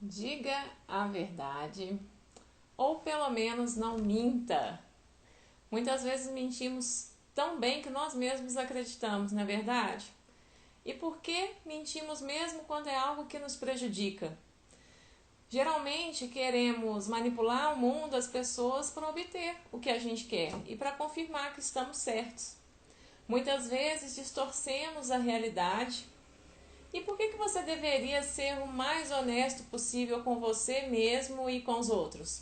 Diga a verdade, ou pelo menos não minta. Muitas vezes mentimos tão bem que nós mesmos acreditamos, não é verdade? E por que mentimos mesmo quando é algo que nos prejudica? Geralmente queremos manipular o mundo, as pessoas, para obter o que a gente quer e para confirmar que estamos certos. Muitas vezes distorcemos a realidade. E por que você deveria ser o mais honesto possível com você mesmo e com os outros?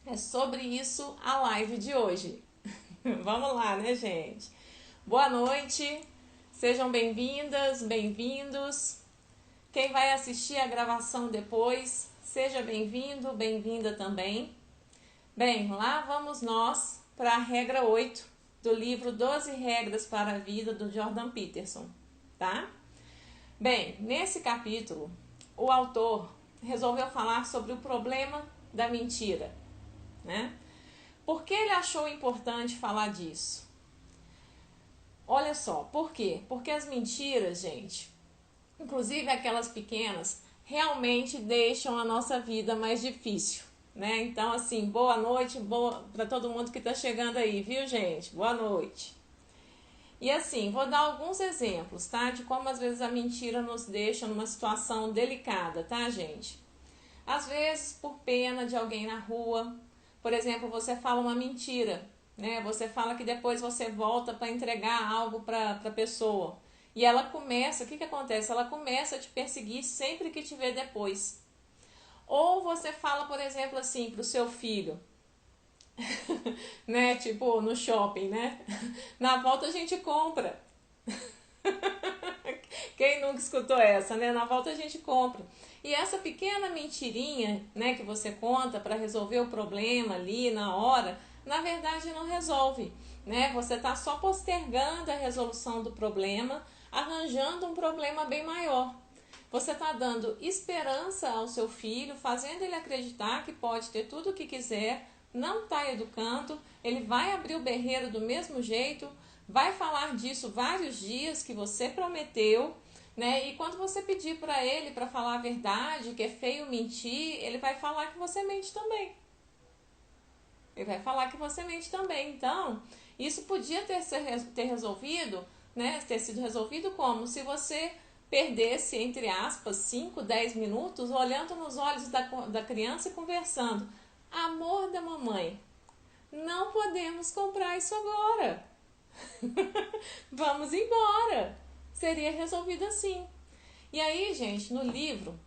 É sobre isso a live de hoje. Vamos lá, né, gente? Boa noite, sejam bem-vindas, bem-vindos. Quem vai assistir a gravação depois, seja bem-vindo, bem-vinda também. Bem, lá vamos nós para a regra 8 do livro 12 Regras para a Vida, do Jordan Peterson, tá? Bem, nesse capítulo, o autor resolveu falar sobre o problema da mentira, né? Por que ele achou importante falar disso? Olha só, por quê? Porque as mentiras, gente, inclusive aquelas pequenas, realmente deixam a nossa vida mais difícil, né? Então, assim, boa noite, boa para todo mundo que está chegando aí, viu, gente? Boa noite. E assim, vou dar alguns exemplos, tá? De como às vezes a mentira nos deixa numa situação delicada, tá, gente? Às vezes, por pena de alguém na rua, por exemplo, você fala uma mentira, né? Você fala que depois você volta para entregar algo para a pessoa. E ela começa, o que acontece? Ela começa a te perseguir sempre que te vê depois. Ou você fala, por exemplo, assim, para o seu filho, né? Tipo, no shopping, né? Na volta a gente compra. Quem nunca escutou essa, né? Na volta a gente compra. E essa pequena mentirinha, né, que você conta para resolver o problema ali na hora, na verdade não resolve, né? Você está só postergando a resolução do problema, arranjando um problema bem maior. Você está dando esperança ao seu filho, fazendo ele acreditar que pode ter tudo o que quiser, não está educando, ele vai abrir o berreiro do mesmo jeito, vai falar disso vários dias que você prometeu, né? E quando você pedir para ele para falar a verdade, que é feio mentir, ele vai falar que você mente também. Ele vai falar que você mente também. Então, isso podia ter resolvido, né? Ter sido resolvido como? Se você perdesse, entre aspas, 5, 10 minutos olhando nos olhos da criança e conversando. Amor da mamãe, não podemos comprar isso agora. Vamos embora. Seria resolvido assim. E aí, gente, no livro,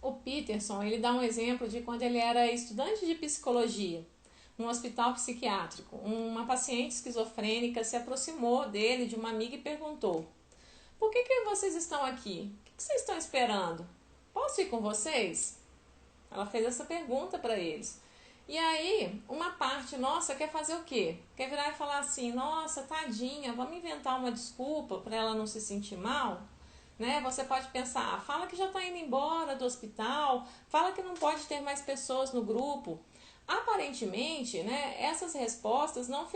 o Peterson, ele dá um exemplo de quando ele era estudante de psicologia, num hospital psiquiátrico. Uma paciente esquizofrênica se aproximou dele, de uma amiga, e perguntou: por que vocês estão aqui? O que vocês estão esperando? Posso ir com vocês? Ela fez essa pergunta para eles. E aí, uma parte nossa quer fazer o quê? Quer virar e falar assim: nossa, tadinha, vamos inventar uma desculpa para ela não se sentir mal? Né? Você pode pensar, fala que já está indo embora do hospital, fala que não pode ter mais pessoas no grupo. Aparentemente, né, essas respostas não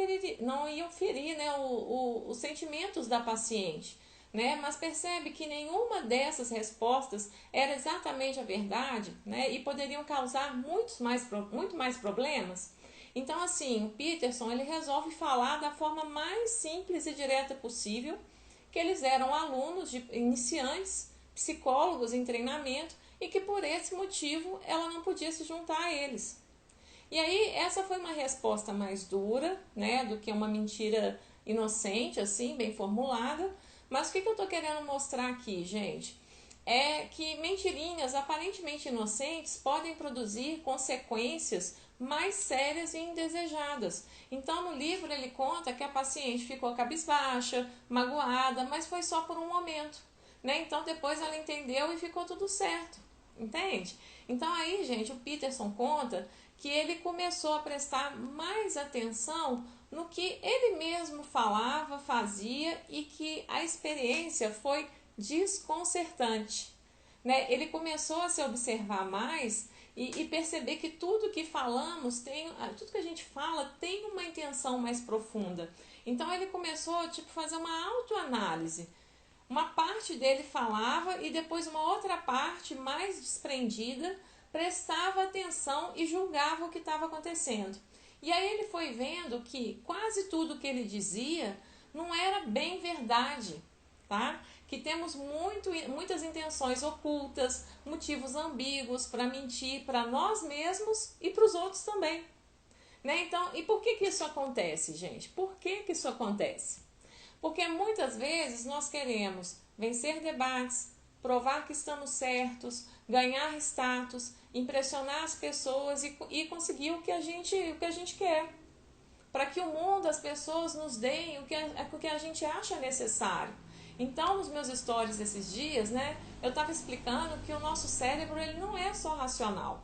iam ferir, né, os sentimentos da paciente. Né? Mas percebe que nenhuma dessas respostas era exatamente a verdade, né? E poderiam causar muito mais problemas. Então, assim, o Peterson, ele resolve falar da forma mais simples e direta possível, que eles eram alunos de iniciantes, psicólogos em treinamento, e que por esse motivo ela não podia se juntar a eles. E aí essa foi uma resposta mais dura, né, do que uma mentira inocente, assim, bem formulada. Mas o que eu estou querendo mostrar aqui, gente? É que mentirinhas aparentemente inocentes podem produzir consequências mais sérias e indesejadas. Então, no livro ele conta que a paciente ficou cabisbaixa, magoada, mas foi só por um momento, né? Então, depois ela entendeu e ficou tudo certo, entende? Então, aí, gente, o Peterson conta que ele começou a prestar mais atenção no que ele mesmo falava, fazia, e que a experiência foi desconcertante. Né? Ele começou a se observar mais e perceber que tudo que falamos tudo que a gente fala tem uma intenção mais profunda. Então ele começou tipo fazer uma autoanálise. Uma parte dele falava e depois uma outra parte mais desprendida prestava atenção e julgava o que estava acontecendo. E aí ele foi vendo que quase tudo que ele dizia não era bem verdade, tá? Que temos muitas intenções ocultas, motivos ambíguos para mentir para nós mesmos e para os outros também. Né? Então, e por que isso acontece, gente? Por que isso acontece? Porque muitas vezes nós queremos vencer debates, provar que estamos certos, ganhar status, impressionar as pessoas e conseguir o que a gente quer. Para que o mundo, as pessoas nos deem o que a gente acha necessário. Então, nos meus stories esses dias, né, eu estava explicando que o nosso cérebro ele não é só racional.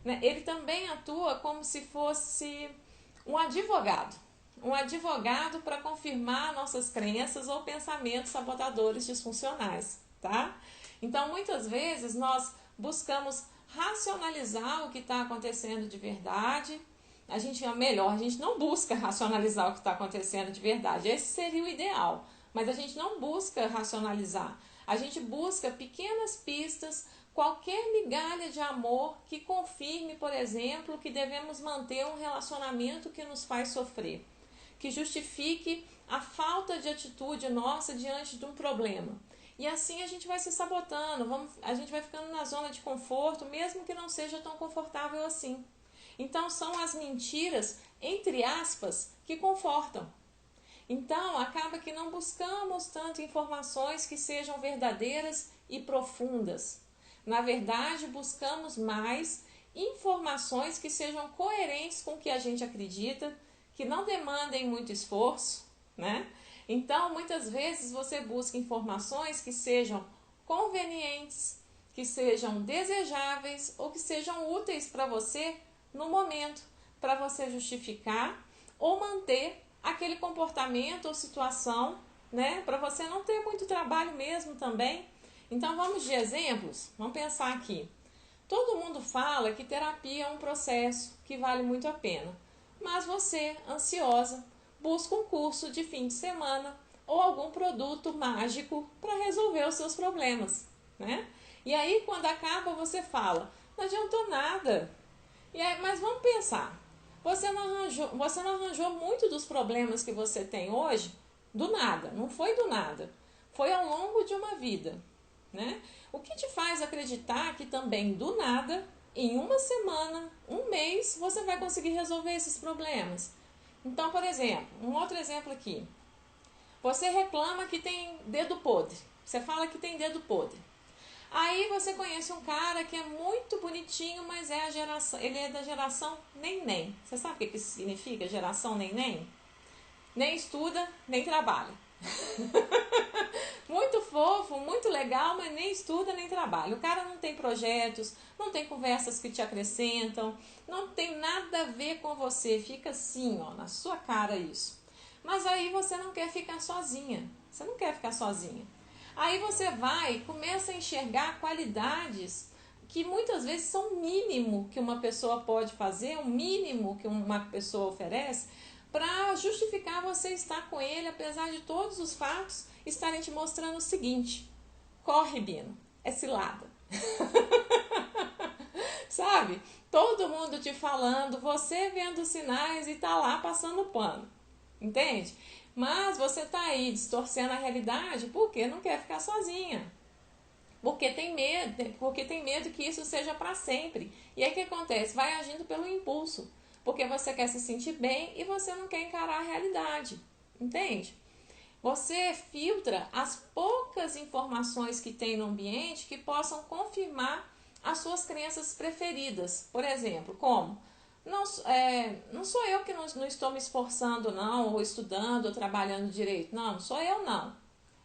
Né? Ele também atua como se fosse um advogado. Um advogado para confirmar nossas crenças ou pensamentos sabotadores disfuncionais, tá? Então, muitas vezes nós buscamos racionalizar o que está acontecendo de verdade. A gente não busca racionalizar o que está acontecendo de verdade. Esse seria o ideal, mas a gente não busca racionalizar. A gente busca pequenas pistas, qualquer migalha de amor que confirme, por exemplo, que devemos manter um relacionamento que nos faz sofrer, que justifique a falta de atitude nossa diante de um problema. E assim a gente vai se sabotando, a gente vai ficando na zona de conforto, mesmo que não seja tão confortável assim. Então são as mentiras, entre aspas, que confortam. Então acaba que não buscamos tanto informações que sejam verdadeiras e profundas. Na verdade, buscamos mais informações que sejam coerentes com o que a gente acredita, que não demandem muito esforço, né? Então, muitas vezes você busca informações que sejam convenientes, que sejam desejáveis ou que sejam úteis para você no momento, para você justificar ou manter aquele comportamento ou situação, né? Para você não ter muito trabalho mesmo também. Então, vamos de exemplos? Vamos pensar aqui. Todo mundo fala que terapia é um processo que vale muito a pena. Mas você, ansiosa, busca um curso de fim de semana ou algum produto mágico para resolver os seus problemas, né? E aí, quando acaba, você fala, não adiantou nada. E aí, mas vamos pensar, você não arranjou muito dos problemas que você tem hoje do nada, não foi do nada. Foi ao longo de uma vida, né? O que te faz acreditar que também do nada, em uma semana, um mês, você vai conseguir resolver esses problemas? Então, por exemplo, um outro exemplo aqui. Você reclama que tem dedo podre. Você fala que tem dedo podre. Aí você conhece um cara que é muito bonitinho, mas ele é da geração neném. Você sabe o que isso significa, geração neném? Nem estuda, nem trabalha. Muito fofo, muito legal, mas nem estuda nem trabalha. O cara não tem projetos, não tem conversas que te acrescentam, não tem nada a ver com você. Fica assim, ó, na sua cara isso. Mas aí você não quer ficar sozinha. Você não quer ficar sozinha. Aí você vai e começa a enxergar qualidades que muitas vezes são o mínimo que uma pessoa pode fazer, o mínimo que uma pessoa oferece, para justificar você estar com ele, apesar de todos os fatos estarem te mostrando o seguinte: corre, Bino, é cilada. Sabe? Todo mundo te falando, você vendo sinais e tá lá passando pano. Entende? Mas você tá aí distorcendo a realidade porque não quer ficar sozinha. Porque tem medo que isso seja para sempre. E aí o que acontece? Vai agindo pelo impulso. Porque você quer se sentir bem e você não quer encarar a realidade. Entende? Você filtra as poucas informações que tem no ambiente que possam confirmar as suas crenças preferidas. Por exemplo, como? Não sou eu que não estou me esforçando, não, ou estudando, ou trabalhando direito. Não sou eu, não.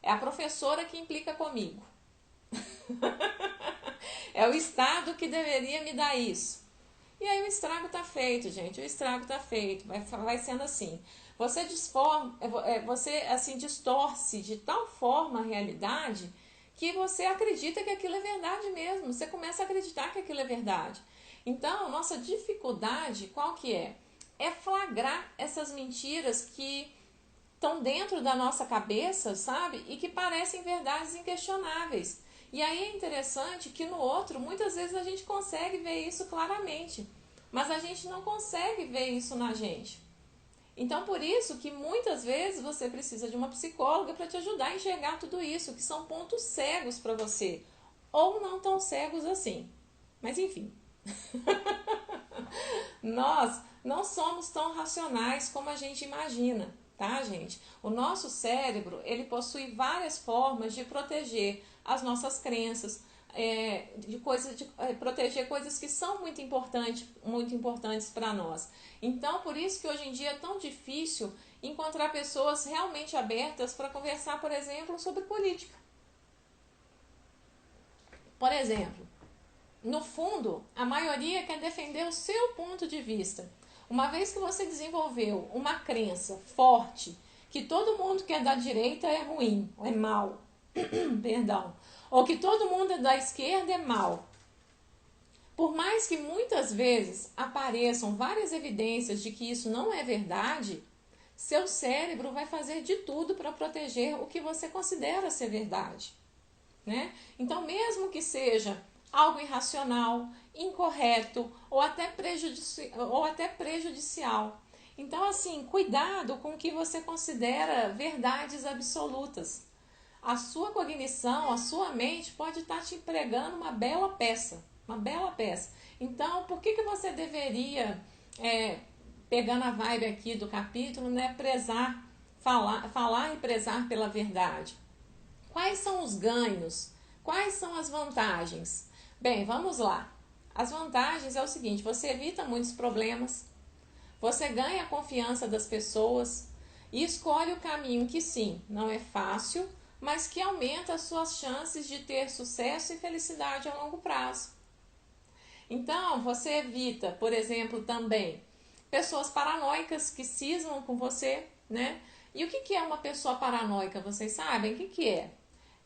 É a professora que implica comigo. É o Estado que deveria me dar isso. E aí o estrago está feito, gente. O estrago está feito. Vai sendo assim. Você assim, distorce de tal forma a realidade que você acredita que aquilo é verdade mesmo. Você começa a acreditar que aquilo é verdade. Então, nossa dificuldade, qual que é? É flagrar essas mentiras que estão dentro da nossa cabeça, sabe? E que parecem verdades inquestionáveis. E aí é interessante que no outro, muitas vezes a gente consegue ver isso claramente, mas a gente não consegue ver isso na gente. Então, por isso que muitas vezes você precisa de uma psicóloga para te ajudar a enxergar tudo isso, que são pontos cegos para você, ou não tão cegos assim. Mas enfim, nós não somos tão racionais como a gente imagina, tá, gente? O nosso cérebro, ele possui várias formas de proteger as nossas crenças, proteger coisas que são muito importantes para nós. Então, por isso que hoje em dia é tão difícil encontrar pessoas realmente abertas para conversar, por exemplo, sobre política. Por exemplo, no fundo, a maioria quer defender o seu ponto de vista. Uma vez que você desenvolveu uma crença forte que todo mundo que é da direita é ruim, é mal, perdão, ou que todo mundo é da esquerda é mal. Por mais que muitas vezes apareçam várias evidências de que isso não é verdade, seu cérebro vai fazer de tudo para proteger o que você considera ser verdade, né? Então, mesmo que seja algo irracional, incorreto ou até prejudicial. Então, assim, cuidado com o que você considera verdades absolutas. A sua cognição, a sua mente pode estar te empregando uma bela peça, uma bela peça. Então, por que você deveria, pegando a vibe aqui do capítulo, né, falar e prezar pela verdade? Quais são os ganhos? Quais são as vantagens? Bem, vamos lá. As vantagens é o seguinte: você evita muitos problemas, você ganha a confiança das pessoas e escolhe o caminho que sim, não é fácil, mas que aumenta as suas chances de ter sucesso e felicidade a longo prazo. Então, você evita, por exemplo, também pessoas paranoicas que cismam com você, né? E o que é uma pessoa paranoica? Vocês sabem o que é?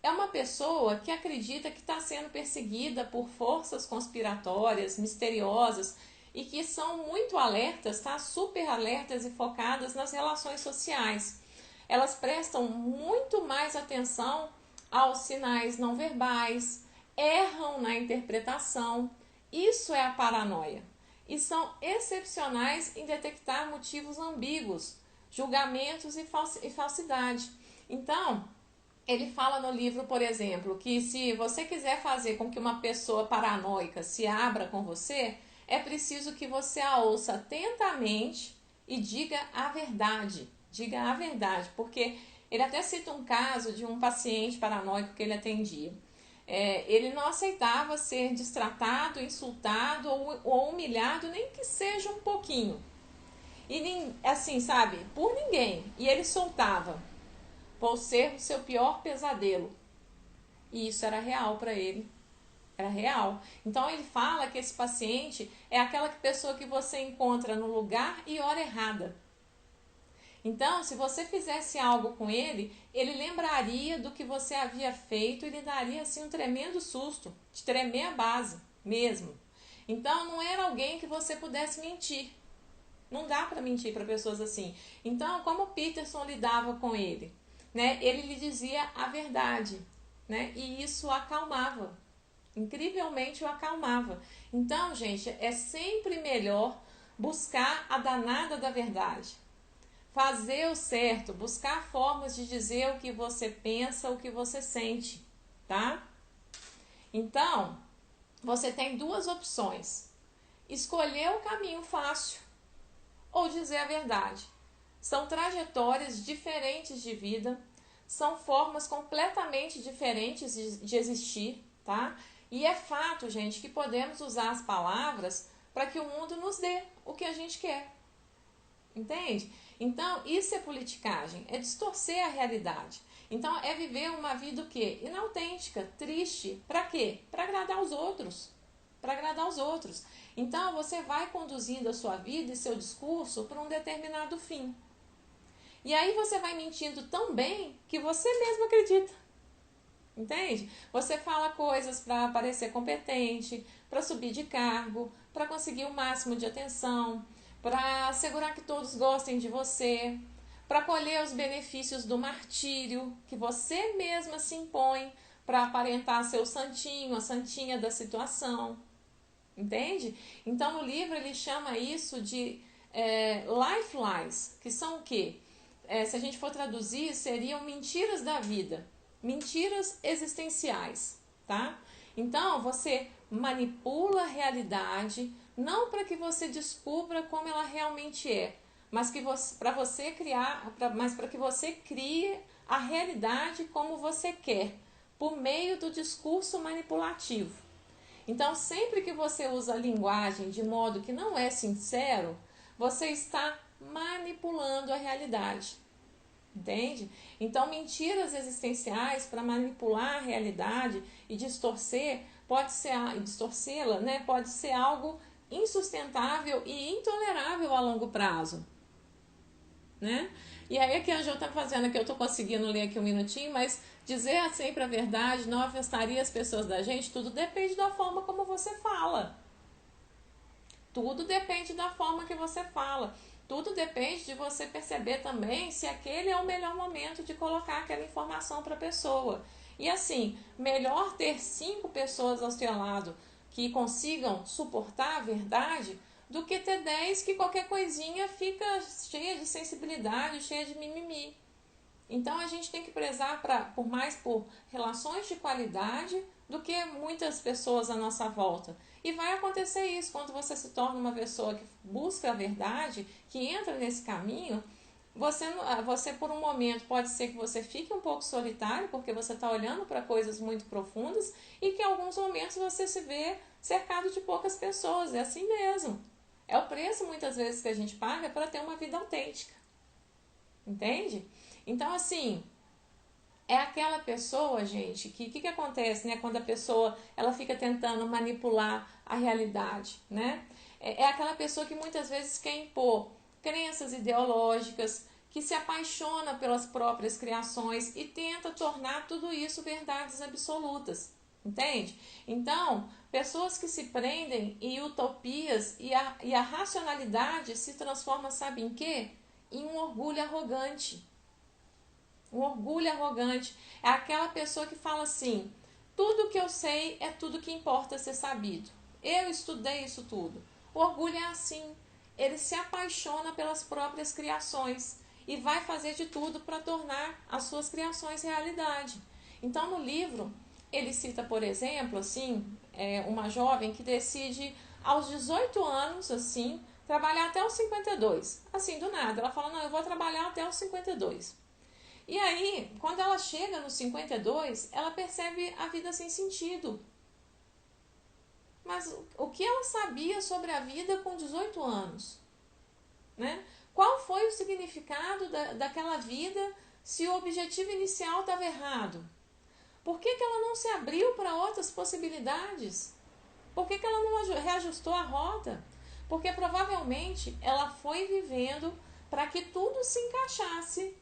É uma pessoa que acredita que está sendo perseguida por forças conspiratórias, misteriosas e que são muito alertas, tá? Super alertas e focadas nas relações sociais. Elas prestam muito mais atenção aos sinais não verbais, erram na interpretação. Isso é a paranoia. E são excepcionais em detectar motivos ambíguos, julgamentos e falsidade. Então, ele fala no livro, por exemplo, que se você quiser fazer com que uma pessoa paranoica se abra com você, é preciso que você a ouça atentamente e diga a verdade. Diga a verdade, porque ele até cita um caso de um paciente paranoico que ele atendia. Ele não aceitava ser destratado, insultado ou humilhado, nem que seja um pouquinho. E assim, sabe, por ninguém. E ele soltava: vou ser o seu pior pesadelo. E isso era real para ele. Era real. Então ele fala que esse paciente é aquela pessoa que você encontra no lugar e hora errada. Então, se você fizesse algo com ele, ele lembraria do que você havia feito e lhe daria assim um tremendo susto, de tremer a base mesmo. Então, não era alguém que você pudesse mentir. Não dá para mentir para pessoas assim. Então, como Peterson lidava com ele? Né? Ele lhe dizia a verdade, né? E isso o acalmava. Incrivelmente o acalmava. Então, gente, é sempre melhor buscar a danada da verdade. Fazer o certo, buscar formas de dizer o que você pensa, o que você sente, tá? Então, você tem duas opções: escolher o caminho fácil ou dizer a verdade. São trajetórias diferentes de vida, são formas completamente diferentes de existir, tá? E é fato, gente, que podemos usar as palavras para que o mundo nos dê o que a gente quer. Entende? Então, isso é politicagem, é distorcer a realidade. Então, é viver uma vida o quê? Inautêntica, triste. Para quê? Para agradar os outros. Para agradar os outros. Então, você vai conduzindo a sua vida e seu discurso para um determinado fim. E aí você vai mentindo tão bem que você mesmo acredita. Entende? Você fala coisas para parecer competente, para subir de cargo, para conseguir o máximo de atenção, para assegurar que todos gostem de você. para colher os benefícios do martírio que você mesma se impõe para aparentar ser o santinho, a santinha da situação. Entende? Então, no livro ele chama isso de life lies, que são o quê? Se a gente for traduzir, seriam mentiras da vida, mentiras existenciais, tá? Então, você manipula a realidade, não para que você descubra como ela realmente é, mas para que você crie a realidade como você quer, por meio do discurso manipulativo. Então, sempre que você usa a linguagem de modo que não é sincero, você está manipulando a realidade. Entende? Então, mentiras existenciais para manipular a realidade e distorcê-la, né? Pode ser algo insustentável e intolerável a longo prazo. Né? E aí aqui a Jo está fazendo, que eu estou conseguindo ler aqui um minutinho, mas dizer sempre a verdade não afastaria as pessoas da gente, tudo depende da forma como você fala. Tudo depende da forma que você fala. Tudo depende de você perceber também se aquele é o melhor momento de colocar aquela informação para a pessoa. E assim, melhor ter 5 pessoas ao seu lado que consigam suportar a verdade do que ter 10 que qualquer coisinha fica cheia de sensibilidade, cheia de mimimi. Então a gente tem que prezar mais por relações de qualidade do que muitas pessoas à nossa volta. E vai acontecer isso quando você se torna uma pessoa que busca a verdade, que entra nesse caminho. Você por um momento pode ser que você fique um pouco solitário, porque você está olhando para coisas muito profundas, e que em alguns momentos você se vê cercado de poucas pessoas. É assim mesmo. É o preço muitas vezes que a gente paga para ter uma vida autêntica. Entende? Então, assim, é aquela pessoa, gente, que o que acontece, né? Quando a pessoa ela fica tentando manipular a realidade, né? É aquela pessoa que muitas vezes quer impor crenças ideológicas, que se apaixona pelas próprias criações e tenta tornar tudo isso verdades absolutas. Entende? Então, pessoas que se prendem em utopias e a racionalidade se transforma, sabe em quê? Em um orgulho arrogante. Um orgulho arrogante é aquela pessoa que fala assim: tudo que eu sei é tudo que importa ser sabido. Eu estudei isso tudo. O orgulho é assim. Ele se apaixona pelas próprias criações e vai fazer de tudo para tornar as suas criações realidade. Então, no livro, ele cita, por exemplo, assim, uma jovem que decide, aos 18 anos, assim, trabalhar até os 52. Assim, do nada. Ela fala: não, eu vou trabalhar até os 52. E aí, quando ela chega nos 52, ela percebe a vida sem sentido. Mas o que ela sabia sobre a vida com 18 anos? Né? Qual foi o significado daquela vida se o objetivo inicial estava errado? Por que ela não se abriu para outras possibilidades? Por que ela não reajustou a rota? Porque provavelmente ela foi vivendo para que tudo se encaixasse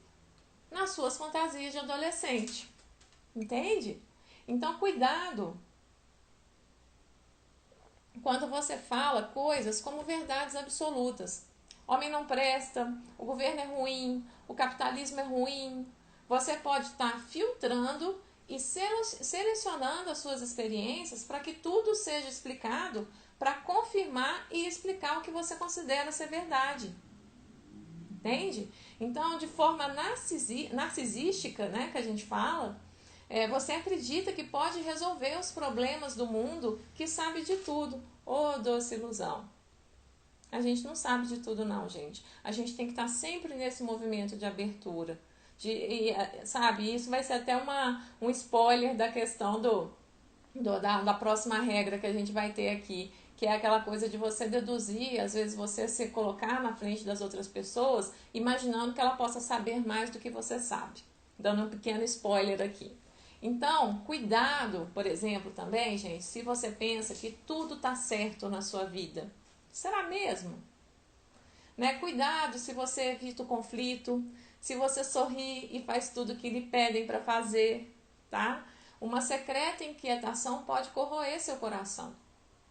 nas suas fantasias de adolescente. Entende? Então, cuidado quando você fala coisas como verdades absolutas. Homem não presta, o governo é ruim, o capitalismo é ruim. Você pode estar filtrando e selecionando as suas experiências para que tudo seja explicado, para confirmar e explicar o que você considera ser verdade. Entende? Então, de forma narcisística, né, que a gente fala, você acredita que pode resolver os problemas do mundo, que sabe de tudo. Ô, doce ilusão. A gente não sabe de tudo não, gente. A gente tem que estar sempre nesse movimento de abertura. Sabe, isso vai ser até um spoiler da questão da próxima regra que a gente vai ter aqui, que é aquela coisa de você deduzir, às vezes você se colocar na frente das outras pessoas, imaginando que ela possa saber mais do que você sabe. Dando um pequeno spoiler aqui. Então, cuidado, por exemplo, também, gente, se você pensa que tudo está certo na sua vida. Será mesmo? Né? Cuidado se você evita o conflito, se você sorri e faz tudo que lhe pedem para fazer, tá? Uma secreta inquietação pode corroer seu coração,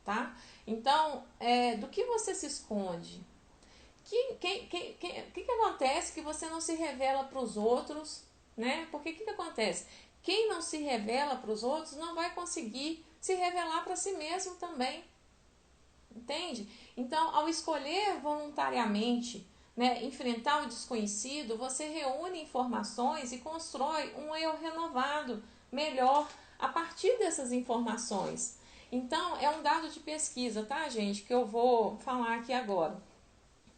tá? Então, do que você se esconde? que acontece que você não se revela para os outros, né? Porque o que acontece? Quem não se revela para os outros não vai conseguir se revelar para si mesmo também, entende? Então, ao escolher voluntariamente, né, enfrentar o desconhecido, você reúne informações e constrói um eu renovado, melhor, a partir dessas informações. Então, é um dado de pesquisa, tá, gente, que eu vou falar aqui agora.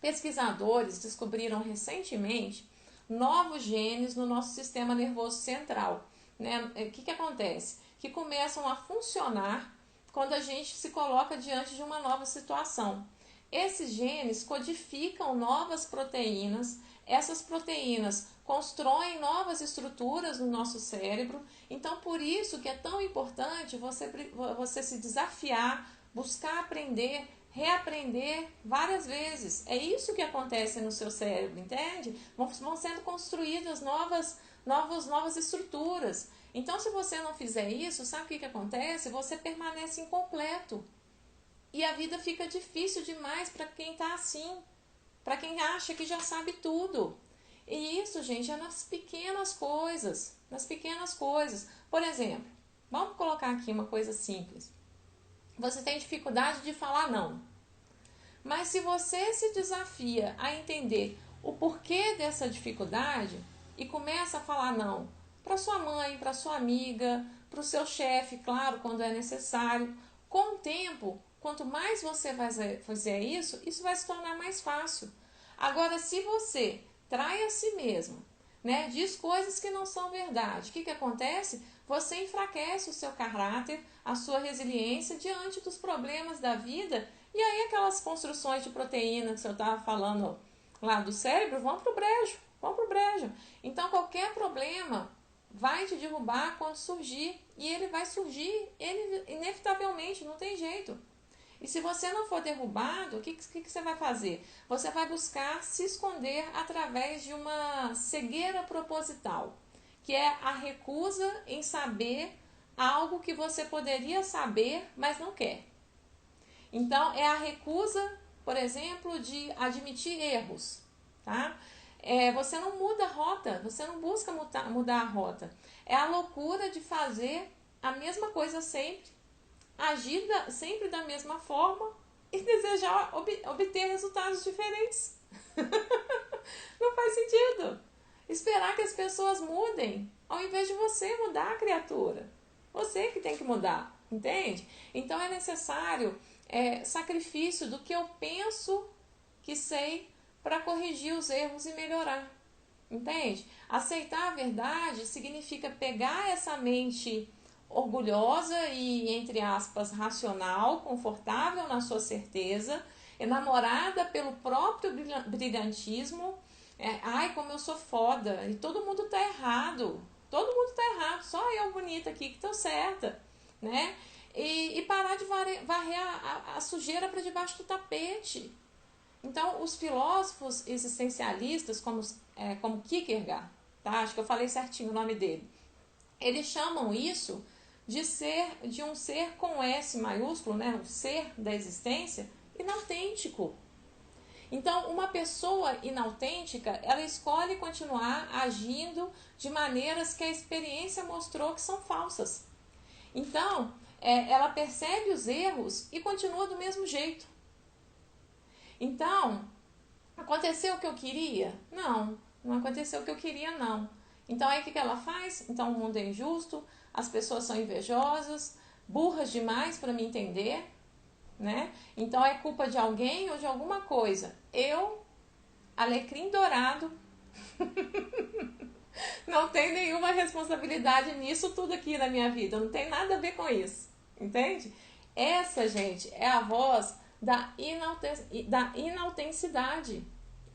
Pesquisadores descobriram recentemente novos genes no nosso sistema nervoso central. Né? O que acontece? Que começam a funcionar quando a gente se coloca diante de uma nova situação. Esses genes codificam novas proteínas, essas proteínas constroem novas estruturas no nosso cérebro. Então, por isso que é tão importante você se desafiar, buscar aprender, reaprender várias vezes. É isso que acontece no seu cérebro, entende? Vão sendo construídas novas estruturas. Então, se você não fizer isso, sabe o que acontece? Você permanece incompleto. E a vida fica difícil demais para quem está assim, para quem acha que já sabe tudo. E isso, gente, é nas pequenas coisas. Nas pequenas coisas. Por exemplo, vamos colocar aqui uma coisa simples. Você tem dificuldade de falar não. Mas se você se desafia a entender o porquê dessa dificuldade e começa a falar não para sua mãe, para sua amiga, para o seu chefe, claro, quando é necessário, com o tempo, quanto mais você vai fazer isso, isso vai se tornar mais fácil. Agora, se você trai a si mesmo, né, diz coisas que não são verdade, o que acontece? Você enfraquece o seu caráter, a sua resiliência diante dos problemas da vida, e aí aquelas construções de proteína que eu estava falando lá do cérebro vão para o brejo. Então qualquer problema vai te derrubar quando surgir, e ele vai surgir, ele inevitavelmente, não tem jeito. E se você não for derrubado, o que você vai fazer? Você vai buscar se esconder através de uma cegueira proposital, que é a recusa em saber algo que você poderia saber, mas não quer. Então, é a recusa, por exemplo, de admitir erros, tá? Você não muda a rota, você não busca mudar a rota. É a loucura de fazer a mesma coisa sempre, agir sempre da mesma forma e desejar obter resultados diferentes. Não faz sentido. Esperar que as pessoas mudem, ao invés de você mudar a criatura. Você que tem que mudar, entende? Então é necessário sacrifício do que eu penso que sei para corrigir os erros e melhorar. Entende? Aceitar a verdade significa pegar essa mente orgulhosa e, entre aspas, racional, confortável na sua certeza, enamorada pelo próprio brilhantismo. Ai, como eu sou foda, e todo mundo tá errado. Todo mundo tá errado, só eu bonita aqui que tô certa, né? E parar de varrer a sujeira para debaixo do tapete. Então, os filósofos existencialistas, como Kierkegaard, tá? Acho que eu falei certinho o nome dele, eles chamam isso de um ser com S maiúsculo, né? O ser da existência, inautêntico. Então, uma pessoa inautêntica, ela escolhe continuar agindo de maneiras que a experiência mostrou que são falsas. Então, ela percebe os erros e continua do mesmo jeito. Então, aconteceu o que eu queria? Não aconteceu o que eu queria, não. Então, aí o que ela faz? Então, o mundo é injusto, as pessoas são invejosas, burras demais para me entender, né? Então, é culpa de alguém ou de alguma coisa. Eu, alecrim dourado, não tenho nenhuma responsabilidade nisso tudo aqui na minha vida. Não tem nada a ver com isso, entende? Essa, gente, é a voz da inautenticidade,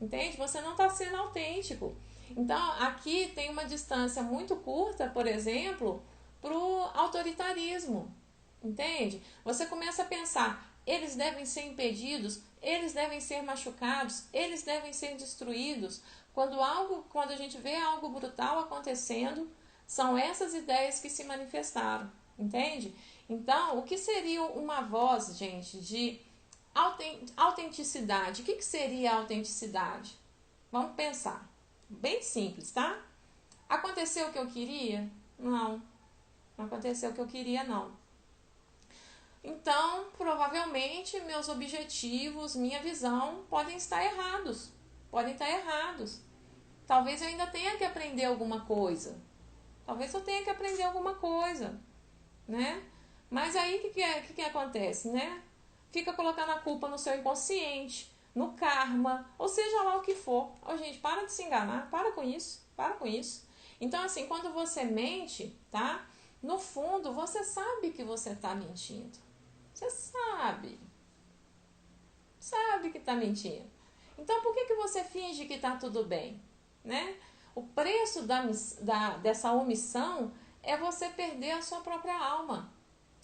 entende? Você não está sendo autêntico. Então, aqui tem uma distância muito curta, por exemplo, para o autoritarismo, entende? Você começa a pensar, eles devem ser impedidos, eles devem ser machucados, eles devem ser destruídos. Quando a gente vê algo brutal acontecendo, são essas ideias que se manifestaram, entende? Então, o que seria uma voz, gente, de Autenticidade. O que seria autenticidade? Vamos pensar. Bem simples, tá? Aconteceu o que eu queria? Não. Não aconteceu o que eu queria, não. Então, provavelmente, meus objetivos, minha visão podem estar errados. Podem estar errados. Talvez eu ainda tenha que aprender alguma coisa. Talvez eu tenha que aprender alguma coisa, né? Mas aí o que acontece, né? Fica colocando a culpa no seu inconsciente, no karma, ou seja lá o que for. Ô, gente, para de se enganar, para com isso, para com isso. Então, assim, quando você mente, tá? No fundo, você sabe que você está mentindo. Você sabe que está mentindo. Então, por que você finge que está tudo bem, né? O preço dessa omissão é você perder a sua própria alma,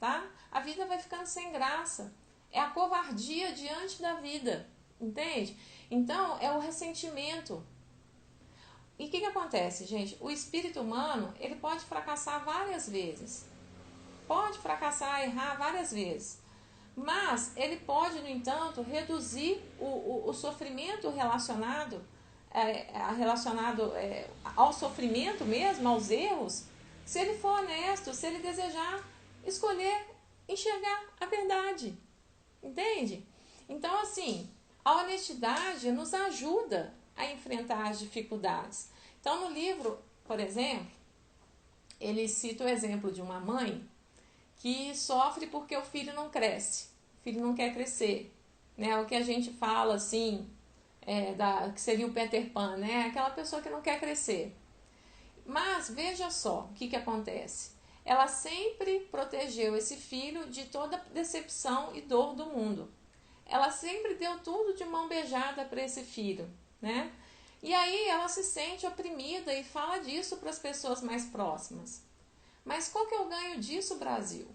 tá? A vida vai ficando sem graça. É a covardia diante da vida, entende? Então, é o ressentimento. E o que acontece, gente? O espírito humano, ele pode fracassar várias vezes. Pode fracassar, errar várias vezes. Mas ele pode, no entanto, reduzir o sofrimento relacionado ao sofrimento mesmo, aos erros, se ele for honesto, se ele desejar escolher enxergar a verdade. Entende? Então, assim, a honestidade nos ajuda a enfrentar as dificuldades. Então, no livro, por exemplo, ele cita o exemplo de uma mãe que sofre porque o filho não cresce, o filho não quer crescer, né? O que a gente fala assim, que seria o Peter Pan, né? Aquela pessoa que não quer crescer. Mas veja só o que acontece. Ela sempre protegeu esse filho de toda decepção e dor do mundo. Ela sempre deu tudo de mão beijada para esse filho, né? E aí ela se sente oprimida e fala disso para as pessoas mais próximas. Mas qual que é o ganho disso, Brasil?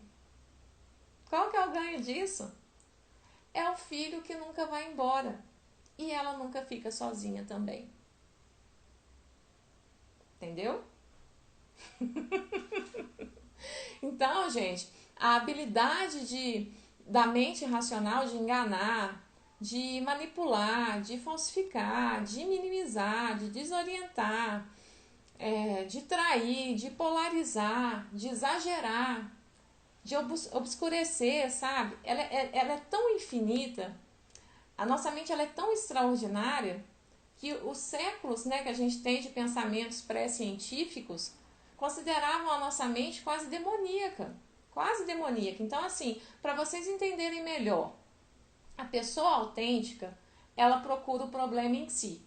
Qual que é o ganho disso? É o filho que nunca vai embora. E ela nunca fica sozinha também. Entendeu? Então, gente, a habilidade da mente racional de enganar, de manipular, de falsificar, de minimizar, de desorientar, de trair, de polarizar, de exagerar, de obscurecer, sabe? Ela é tão infinita, a nossa mente ela é tão extraordinária que os séculos, né, que a gente tem de pensamentos pré-científicos consideravam a nossa mente quase demoníaca. Quase demoníaca. Então, assim, para vocês entenderem melhor, a pessoa autêntica, ela procura o problema em si.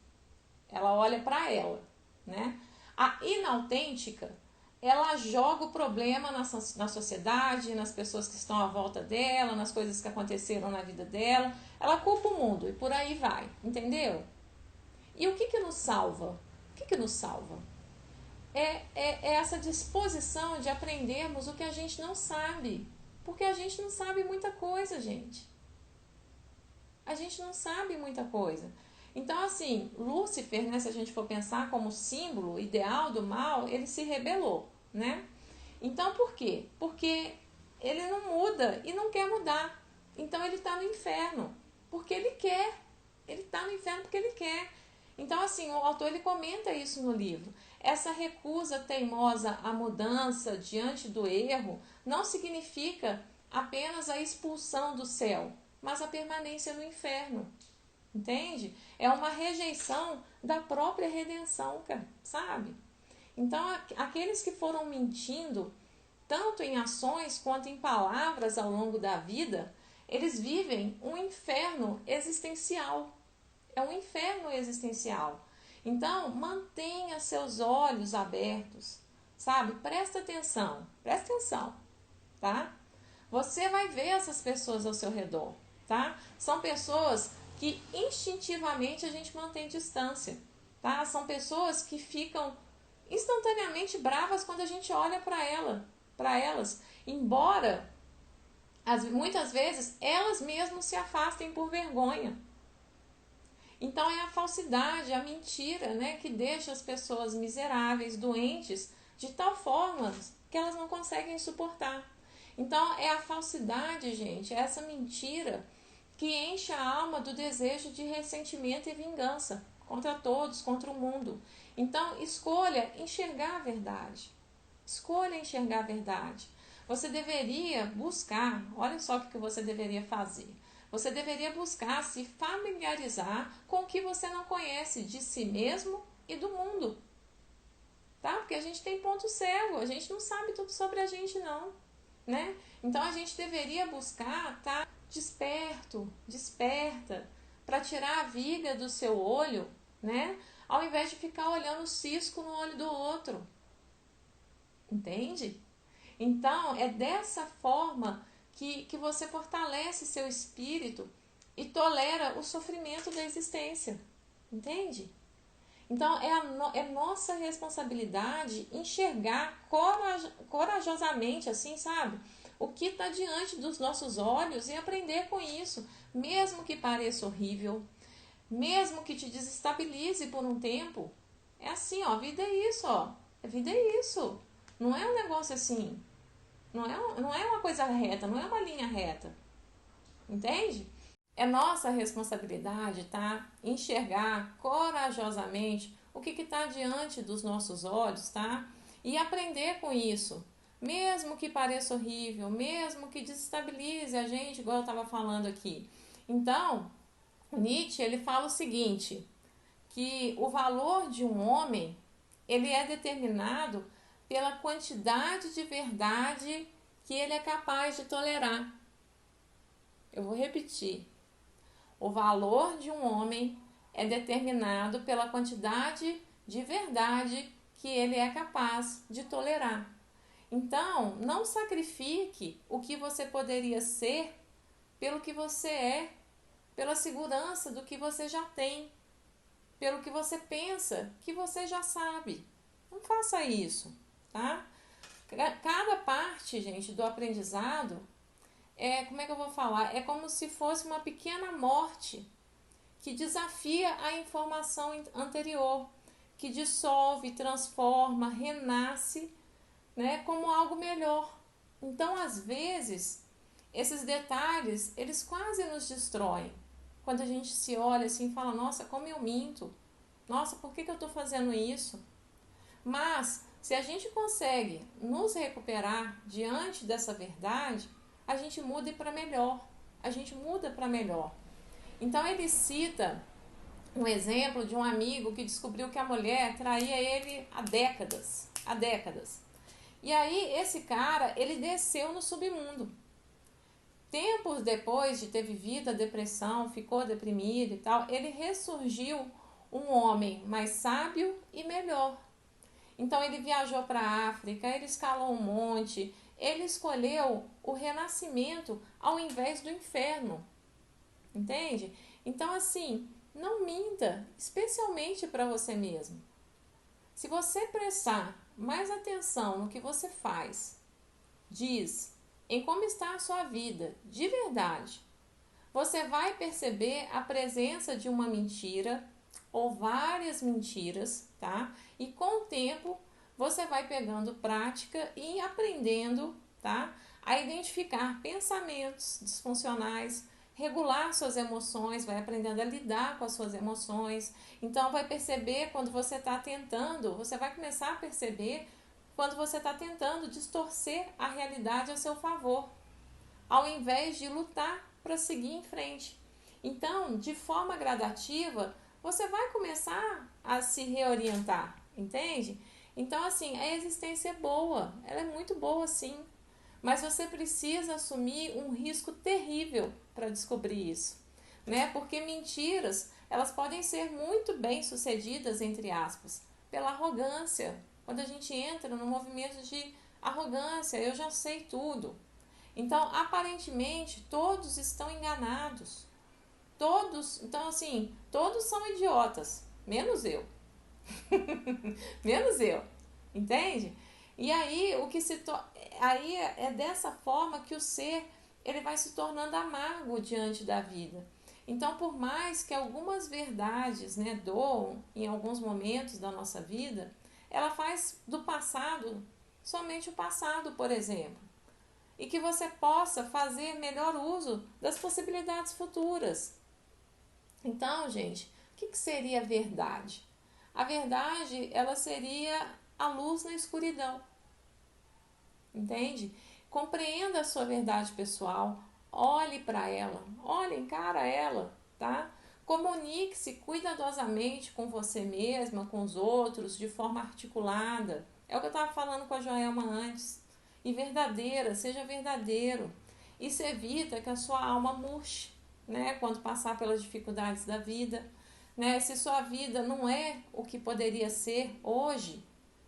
Ela olha para ela, né? A inautêntica, ela joga o problema na sociedade, nas pessoas que estão à volta dela, nas coisas que aconteceram na vida dela. Ela culpa o mundo e por aí vai, entendeu? E o que nos salva? O que nos salva? É essa disposição de aprendermos o que a gente não sabe. Porque a gente não sabe muita coisa, gente. A gente não sabe muita coisa. Então, assim, Lúcifer, né, se a gente for pensar como símbolo ideal do mal, ele se rebelou, né? Então, por quê? Porque ele não muda e não quer mudar. Então, ele está no inferno. Porque ele quer. Ele está no inferno porque ele quer. Então, assim, o autor ele comenta isso no livro. Essa recusa teimosa à mudança diante do erro não significa apenas a expulsão do céu, mas a permanência no inferno. Entende? É uma rejeição da própria redenção, sabe? Então, aqueles que foram mentindo, tanto em ações quanto em palavras ao longo da vida, eles vivem um inferno existencial. É um inferno existencial. Então, mantenha seus olhos abertos, sabe? Presta atenção, tá? Você vai ver essas pessoas ao seu redor, tá? São pessoas que instintivamente a gente mantém distância, tá? São pessoas que ficam instantaneamente bravas quando a gente olha para elas, embora muitas vezes elas mesmas se afastem por vergonha. Então é a falsidade, a mentira, né, que deixa as pessoas miseráveis, doentes, de tal forma que elas não conseguem suportar. Então é a falsidade, gente, é essa mentira que enche a alma do desejo de ressentimento e vingança contra todos, contra o mundo. Então, escolha enxergar a verdade. Escolha enxergar a verdade. Você deveria buscar, olha só o que você deveria fazer. Você deveria buscar se familiarizar com o que você não conhece de si mesmo e do mundo. Tá? Porque a gente tem ponto cego, a gente não sabe tudo sobre a gente não, né? Então a gente deveria buscar estar desperto, desperta, para tirar a viga do seu olho, né? Ao invés de ficar olhando o cisco no olho do outro. Entende? Então, é dessa forma que você fortalece seu espírito e tolera o sofrimento da existência. Entende? Então, é nossa responsabilidade enxergar corajosamente, assim, sabe? O que está diante dos nossos olhos e aprender com isso, mesmo que pareça horrível, mesmo que te desestabilize por um tempo. É assim, ó, a vida é isso, ó. A vida é isso. Não é um negócio assim. Não é uma coisa reta, não é uma linha reta. Entende? É nossa responsabilidade, tá? Enxergar corajosamente o que está diante dos nossos olhos, tá? E aprender com isso. Mesmo que pareça horrível, mesmo que desestabilize a gente, igual eu estava falando aqui. Então, Nietzsche, ele fala o seguinte, que o valor de um homem, ele é determinado pela quantidade de verdade que ele é capaz de tolerar. Eu vou repetir. O valor de um homem é determinado pela quantidade de verdade que ele é capaz de tolerar. Então, não sacrifique o que você poderia ser pelo que você é, pela segurança do que você já tem, pelo que você pensa que você já sabe. Não faça isso, tá? Cada parte, gente, do aprendizado como é que eu vou falar? É como se fosse uma pequena morte que desafia a informação anterior, que dissolve, transforma, renasce, né, como algo melhor. Então, às vezes, esses detalhes, eles quase nos destroem. Quando a gente se olha assim e fala, nossa, como eu minto? Nossa, por que eu estou fazendo isso? Mas, se a gente consegue nos recuperar diante dessa verdade, a gente muda para melhor. A gente muda para melhor. Então, ele cita um exemplo de um amigo que descobriu que a mulher traía ele há décadas. Há décadas. E aí, esse cara, ele desceu no submundo. Tempos depois de ter vivido a depressão, ficou deprimido e tal, ele ressurgiu um homem mais sábio e melhor. Então ele viajou para a África, ele escalou um monte, ele escolheu o renascimento ao invés do inferno. Entende? Então assim, não minta, especialmente para você mesmo. Se você prestar mais atenção no que você faz, diz, em como está a sua vida, de verdade, você vai perceber a presença de uma mentira ou várias mentiras, tá? E com o tempo você vai pegando prática e aprendendo, tá? A identificar pensamentos disfuncionais, regular suas emoções, vai aprendendo a lidar com as suas emoções. Então vai perceber quando você está tentando, você vai começar a perceber quando você está tentando distorcer a realidade a seu favor, ao invés de lutar para seguir em frente. Então, de forma gradativa, você vai começar a se reorientar, entende? Então, assim, a existência é boa, ela é muito boa, sim. Mas você precisa assumir um risco terrível para descobrir isso, né? Porque mentiras, elas podem ser muito bem sucedidas, entre aspas, pela arrogância. Quando a gente entra no movimento de arrogância, eu já sei tudo. Então, aparentemente, todos estão enganados. Todos, então assim, todos são idiotas, menos eu. Menos eu. Entende? E aí, aí é dessa forma que o ser ele vai se tornando amargo diante da vida. Então, por mais que algumas verdades, né, doam em alguns momentos da nossa vida, ela faz do passado somente o passado, por exemplo. e que você possa fazer melhor uso das possibilidades futuras. Então, gente, o que seria a verdade? A verdade, ela seria a luz na escuridão, entende? Compreenda a sua verdade pessoal, olhe para ela, encara ela, tá? Comunique-se cuidadosamente com você mesma, com os outros, de forma articulada. É o que eu estava falando com a Joelma antes. E verdadeira, seja verdadeiro. Isso evita que a sua alma murche, né? Quando passar pelas dificuldades da vida, né? Se sua vida não é o que poderia ser hoje,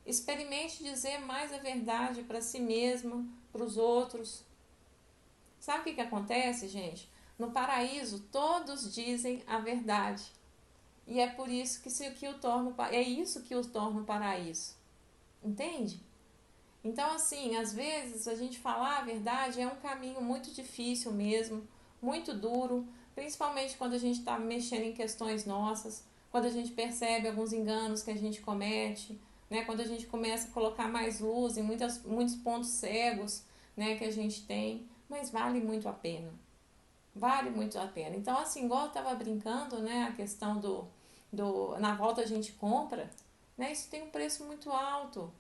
experimente dizer mais a verdade para si mesma, para os outros. Sabe o que acontece, gente? No paraíso, todos dizem a verdade. E é por isso que o torna, é isso que o torna o paraíso. Entende? Então, assim, às vezes a gente falar a verdade é um caminho muito difícil mesmo, muito duro, principalmente quando a gente está mexendo em questões nossas, quando a gente percebe alguns enganos que a gente comete, né? Quando a gente começa a colocar mais luz em muitos pontos cegos, né, que a gente tem, mas vale muito a pena. Vale muito a pena. Então, assim, igual eu estava brincando, né, a questão na volta a gente compra, né, isso tem um preço muito alto,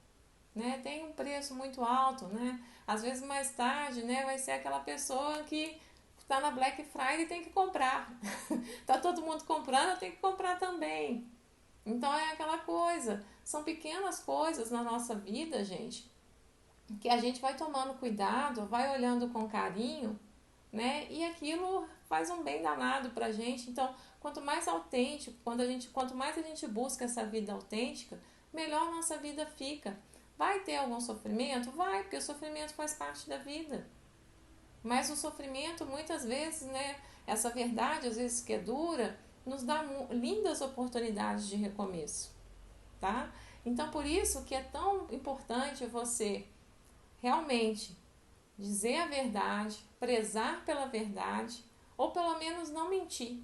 né, tem um preço muito alto, né, às vezes mais tarde, né, vai ser aquela pessoa que está na Black Friday e tem que comprar, tá todo mundo comprando, eu tenho que comprar também. Então é aquela coisa, são pequenas coisas na nossa vida, gente, que a gente vai tomando cuidado, vai olhando com carinho, né? E aquilo faz um bem danado pra gente. Então, quanto mais autêntico, quanto mais a gente busca essa vida autêntica, melhor nossa vida fica. Vai ter algum sofrimento? Vai, porque o sofrimento faz parte da vida. Mas o sofrimento, muitas vezes, né? Essa verdade, às vezes que é dura, nos dá lindas oportunidades de recomeço, tá? Então, por isso que é tão importante você realmente dizer a verdade, prezar pela verdade, ou pelo menos não mentir.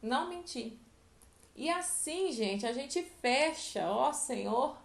Não mentir. E assim, gente, a gente fecha, ó Senhor,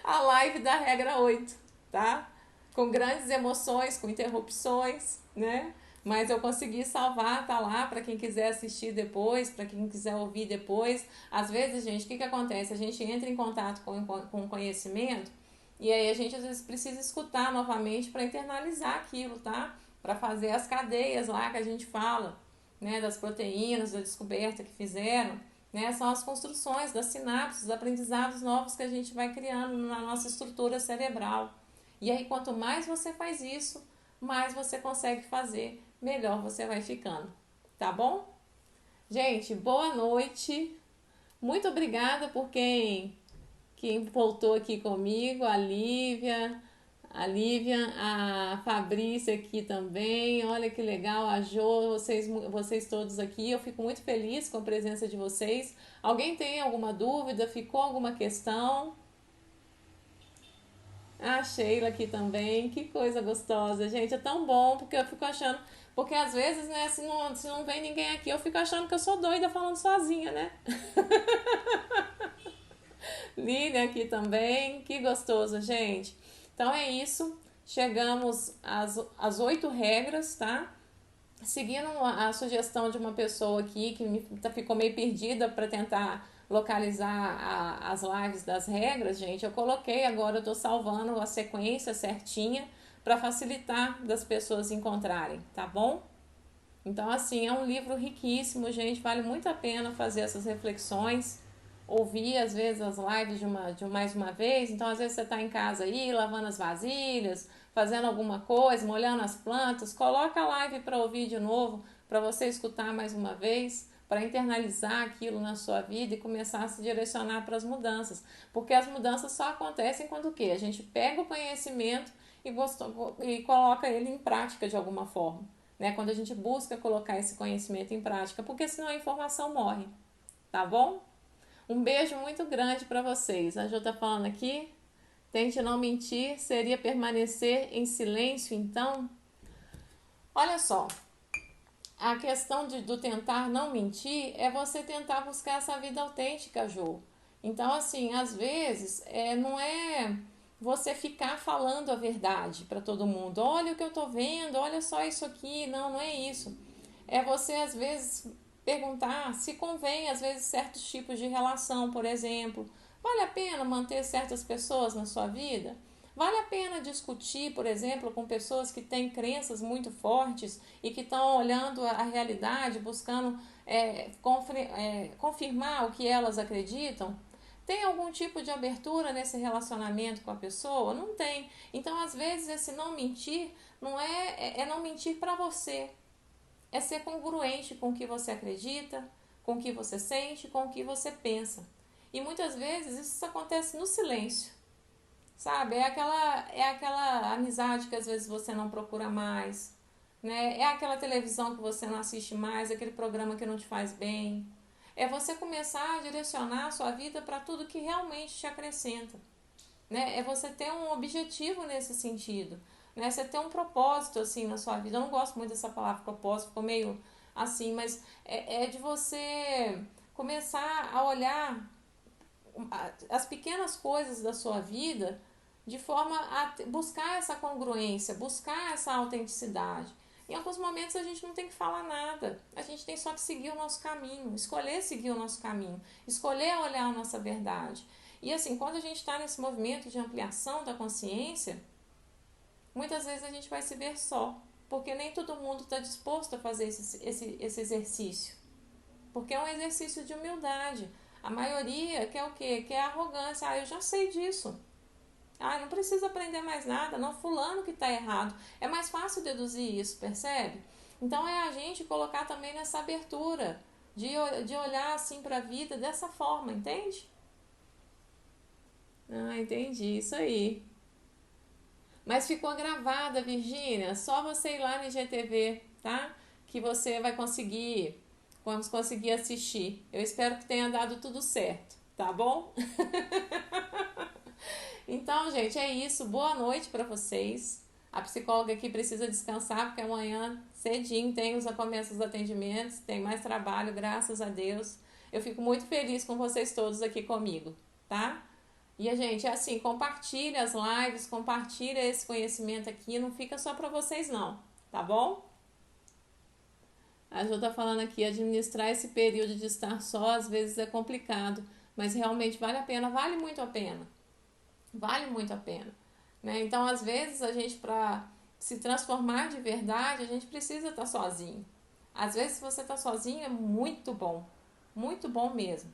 a live da regra 8, tá? Com grandes emoções, com interrupções, né? Mas eu consegui salvar, tá lá para quem quiser assistir depois, para quem quiser ouvir depois. Às vezes, gente, o que acontece? A gente entra em contato com o conhecimento e aí a gente às vezes precisa escutar novamente para internalizar aquilo, tá? Para fazer as cadeias lá que a gente fala, né? Das proteínas, da descoberta que fizeram, né? São as construções das sinapses, os aprendizados novos que a gente vai criando na nossa estrutura cerebral. E aí, quanto mais você faz isso, mais você consegue fazer, melhor você vai ficando. Tá bom? Gente, boa noite. Muito obrigada por quem voltou aqui comigo, a Lívia, a Fabrícia aqui também. Olha que legal, a Jo, vocês todos aqui. Eu fico muito feliz com a presença de vocês. Alguém tem alguma dúvida? Ficou alguma questão? A Sheila aqui também, que coisa gostosa, gente, é tão bom, porque eu fico achando, porque às vezes, né, se não vem ninguém aqui, eu fico achando que eu sou doida falando sozinha, né? Lilian aqui também, que gostoso, gente. Então é isso, chegamos às 8 regras, tá? Seguindo a sugestão de uma pessoa aqui ficou meio perdida para tentar localizar as lives das regras, gente, eu coloquei agora, eu tô salvando a sequência certinha para facilitar das pessoas encontrarem, tá bom? Então, assim, é um livro riquíssimo, gente, vale muito a pena fazer essas reflexões, ouvir às vezes as lives de mais uma vez. Então, às vezes você está em casa aí, lavando as vasilhas, fazendo alguma coisa, molhando as plantas, coloca a live para ouvir de novo, para você escutar mais uma vez, para internalizar aquilo na sua vida e começar a se direcionar para as mudanças. Porque as mudanças só acontecem quando o quê? A gente pega o conhecimento e coloca ele em prática de alguma forma, né? Quando a gente busca colocar esse conhecimento em prática, porque senão a informação morre, tá bom? Um beijo muito grande para vocês. A Jo tá falando aqui. Tente não mentir, seria permanecer em silêncio, então? Olha só, a questão do tentar não mentir é você tentar buscar essa vida autêntica, Jo. Então, assim, às vezes, não é você ficar falando a verdade para todo mundo. Olha o que eu tô vendo, olha só isso aqui. Não, não é isso. É você, às vezes, perguntar se convém, às vezes, certos tipos de relação, por exemplo. Vale a pena manter certas pessoas na sua vida? Vale a pena discutir, por exemplo, com pessoas que têm crenças muito fortes e que estão olhando a realidade, buscando confirmar o que elas acreditam? Tem algum tipo de abertura nesse relacionamento com a pessoa? Não tem. Então, às vezes, esse não mentir não é não mentir para você. É ser congruente com o que você acredita, com o que você sente, com o que você pensa. E muitas vezes isso acontece no silêncio. Sabe? É aquela amizade que às vezes você não procura mais, né? É aquela televisão que você não assiste mais, aquele programa que não te faz bem. É você começar a direcionar a sua vida para tudo que realmente te acrescenta, né? É você ter um objetivo nesse sentido, né? Você ter um propósito assim na sua vida. Eu não gosto muito dessa palavra propósito, ficou meio assim, mas é de você começar a olhar as pequenas coisas da sua vida de forma a buscar essa congruência, buscar essa autenticidade. Em alguns momentos a gente não tem que falar nada, a gente tem só que seguir o nosso caminho, escolher seguir o nosso caminho, escolher olhar a nossa verdade. E assim, quando a gente está nesse movimento de ampliação da consciência, muitas vezes a gente vai se ver só, porque nem todo mundo está disposto a fazer esse exercício. Porque é um exercício de humildade. A maioria quer o quê? Quer arrogância. Ah, eu já sei disso. Ah, não preciso aprender mais nada. Não, fulano que está errado. É mais fácil deduzir isso, percebe? Então é a gente colocar também nessa abertura de olhar assim para a vida dessa forma, entende? Ah, entendi. Isso aí. Mas ficou gravada, Virgínia. Só você ir lá no IGTV, tá? Que você vai conseguir, vamos conseguir assistir. Eu espero que tenha dado tudo certo, tá bom? Então, gente, é isso. Boa noite para vocês. A psicóloga aqui precisa descansar porque amanhã cedinho tem os começos dos atendimentos, tem mais trabalho, graças a Deus. Eu fico muito feliz com vocês todos aqui comigo, tá? E a gente, é assim, compartilha as lives, compartilha esse conhecimento aqui, não fica só para vocês não, tá bom? A Jo tá falando aqui, administrar esse período de estar só às vezes é complicado, mas realmente vale a pena, vale muito a pena. Vale muito a pena, né? Então, às vezes, a gente, para se transformar de verdade, a gente precisa estar sozinho. Às vezes, se você está sozinho, é muito bom mesmo.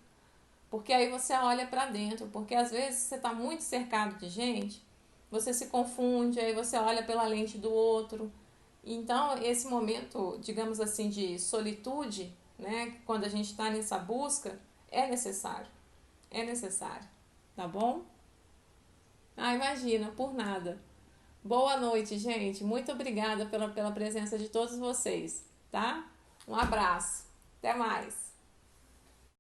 Porque aí você olha para dentro, porque às vezes você está muito cercado de gente, você se confunde, aí você olha pela lente do outro. Então, esse momento, digamos assim, de solitude, né, quando a gente está nessa busca, é necessário, tá bom? Ah, imagina, por nada. Boa noite, gente. Muito obrigada pela presença de todos vocês, tá? Um abraço. Até mais.